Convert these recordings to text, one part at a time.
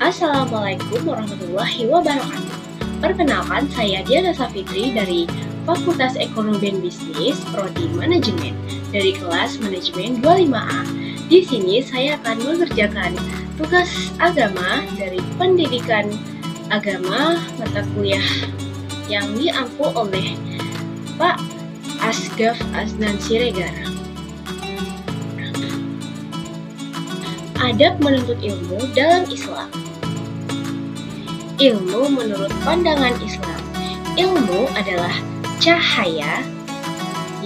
Assalamualaikum warahmatullahi wabarakatuh. Perkenalkan, saya Diana Safitri dari Fakultas Ekonomi dan Bisnis, Prodi Manajemen, dari kelas Manajemen 25A. Di sini saya akan mengerjakan tugas agama dari pendidikan agama mata kuliah yang diampu oleh Pak Asgaf Aznan Siregar. Adab menuntut ilmu dalam Islam. Ilmu menurut pandangan Islam. Ilmu adalah cahaya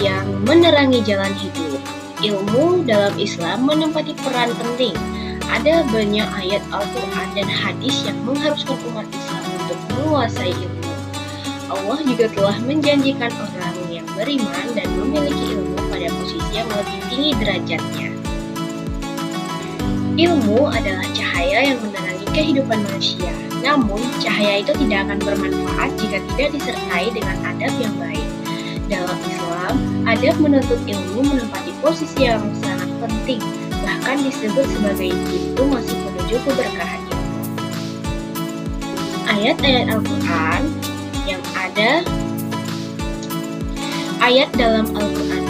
yang menerangi jalan hidup. Ilmu dalam Islam menempati peran penting. Ada banyak ayat Al-Quran dan hadis yang mengharuskan umat Islam untuk menguasai ilmu. Allah juga telah menjanjikan orang yang beriman dan memiliki ilmu pada posisi yang lebih tinggi derajatnya. Ilmu adalah cahaya yang menerangi kehidupan manusia. Namun, cahaya itu tidak akan bermanfaat jika tidak disertai dengan adab yang baik. Dalam Islam, adab menuntut ilmu menempati posisi yang sangat penting, bahkan disebut sebagai pintu masuk menuju keberkahan ilmu. Ayat-ayat Al-Quran yang ada ayat dalam Al-Quran.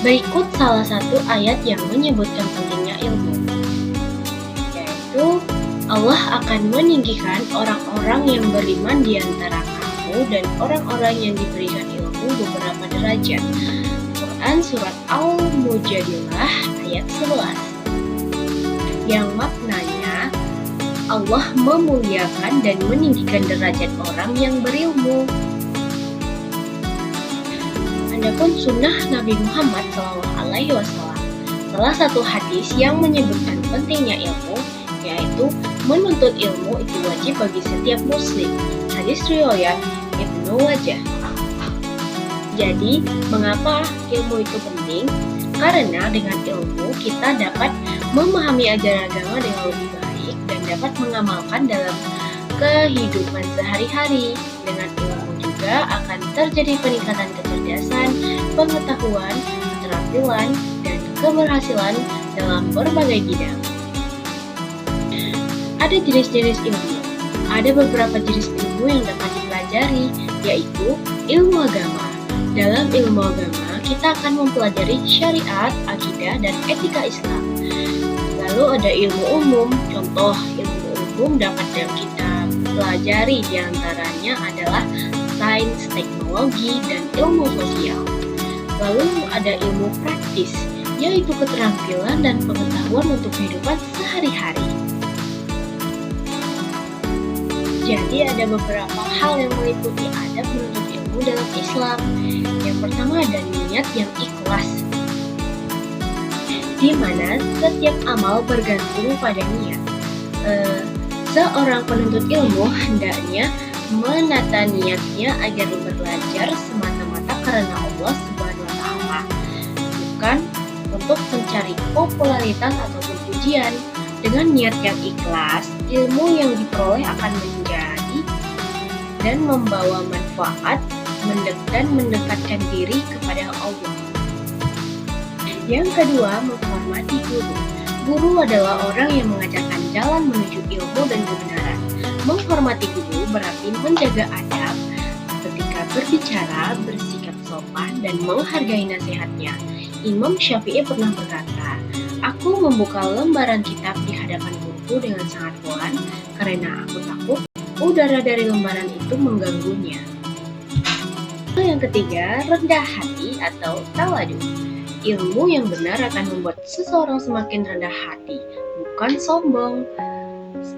Berikut salah satu ayat yang menyebutkan pentingnya ilmu. Allah akan meninggikan orang-orang yang beriman di antara kamu dan orang-orang yang diberikan ilmu beberapa derajat. Quran Surat Al-Mujadilah ayat 11. Yang maknanya Allah memuliakan dan meninggikan derajat orang yang berilmu. Adapun sunnah Nabi Muhammad SAW, salah satu hadis yang menyebutkan pentingnya ilmu yaitu menuntut ilmu itu wajib bagi setiap muslim. Hadis riwayat Ibnu Majah. Jadi, mengapa ilmu itu penting? Karena dengan ilmu kita dapat memahami ajaran agama dengan lebih baik dan dapat mengamalkan dalam kehidupan sehari-hari. Dengan ilmu juga akan terjadi peningkatan kecerdasan, pengetahuan, keterampilan, dan keberhasilan dalam berbagai bidang. Ada jenis-jenis ilmu. Ada beberapa jenis ilmu yang dapat dipelajari, yaitu ilmu agama. Dalam ilmu agama, kita akan mempelajari syariat, akidah, dan etika Islam. Lalu ada ilmu umum. Contoh ilmu umum dapat kita pelajari diantaranya adalah sains, teknologi, dan ilmu sosial. Lalu ada ilmu praktis, yaitu keterampilan dan pengetahuan untuk kehidupan sehari-hari. Jadi ada beberapa hal yang meliputi adab menuntut ilmu dalam Islam. Yang pertama ada niat yang ikhlas, di mana setiap amal bergantung pada niat. Seorang penuntut ilmu hendaknya menata niatnya agar belajar semata-mata karena Allah Subhanahu wa Ta'ala, bukan untuk mencari popularitas ataupun pujian. Dengan niat yang ikhlas, ilmu yang diperoleh akan menjadi dan membawa manfaat dan mendekatkan diri kepada Allah. Yang kedua, menghormati guru. Guru adalah orang yang mengajarkan jalan menuju ilmu dan kebenaran. Menghormati guru berarti menjaga adab ketika berbicara, bersikap sopan, dan menghargai nasihatnya. Imam Syafi'i pernah berkata, "Aku membuka lembaran kitab di hadapan guruku dengan sangat pelan karena aku takut udara dari lembaran itu mengganggunya." Yang ketiga, rendah hati atau tawadu. Ilmu yang benar akan membuat seseorang semakin rendah hati, bukan sombong.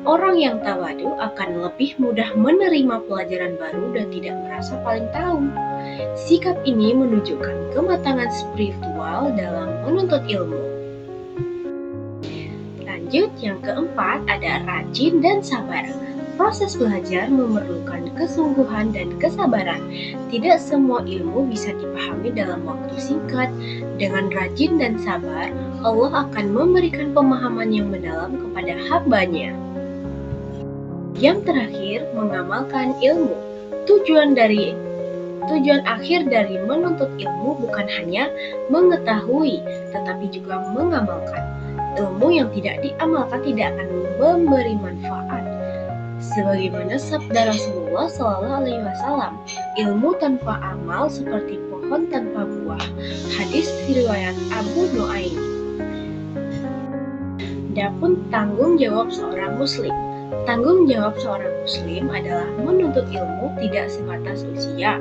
Orang yang tawadu akan lebih mudah menerima pelajaran baru dan tidak merasa paling tahu. Sikap ini menunjukkan kematangan spiritual dalam menuntut ilmu. Lanjut, yang keempat ada rajin dan sabar. Proses belajar memerlukan kesungguhan dan kesabaran. Tidak semua ilmu bisa dipahami dalam waktu singkat. Dengan rajin dan sabar, Allah akan memberikan pemahaman yang mendalam kepada hamba-Nya. Yang terakhir, mengamalkan ilmu. Tujuan akhir dari menuntut ilmu bukan hanya mengetahui, tetapi juga mengamalkan. Ilmu yang tidak diamalkan tidak akan memberi manfaat Sebagaimana sabda Rasulullah Shallallahu Alaihi Wasallam, ilmu tanpa amal seperti pohon tanpa buah. Hadis riwayat Abu Nuaim. Adapun tanggung jawab seorang muslim. Tanggung jawab seorang muslim adalah menuntut ilmu tidak sebatas usia,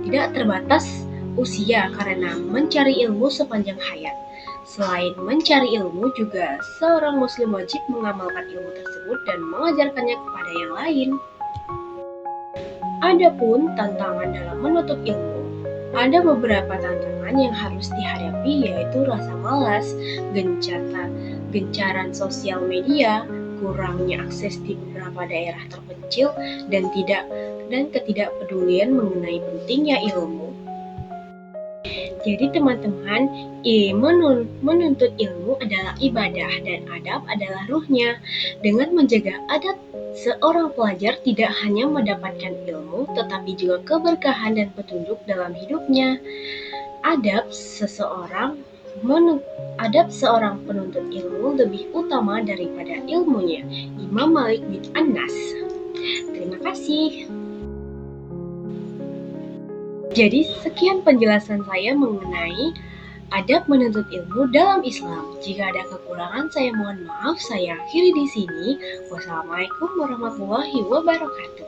tidak terbatas usia karena mencari ilmu sepanjang hayat. Selain mencari ilmu, juga seorang muslim wajib mengamalkan ilmu tersebut dan mengajarkannya kepada yang lain. Adapun tantangan dalam menuntut ilmu, ada beberapa tantangan yang harus dihadapi, yaitu rasa malas, gencaran sosial media, kurangnya akses di beberapa daerah terpencil, dan ketidakpedulian mengenai pentingnya ilmu. Jadi teman-teman, menuntut ilmu adalah ibadah dan adab adalah ruhnya. Dengan menjaga adab, seorang pelajar tidak hanya mendapatkan ilmu, tetapi juga keberkahan dan petunjuk dalam hidupnya. Adab seorang penuntut ilmu lebih utama daripada ilmunya. Imam Malik bin Anas. Terima kasih. Jadi sekian penjelasan saya mengenai adab menuntut ilmu dalam Islam. Jika ada kekurangan, saya mohon maaf. Saya akhiri di sini. Wassalamualaikum warahmatullahi wabarakatuh.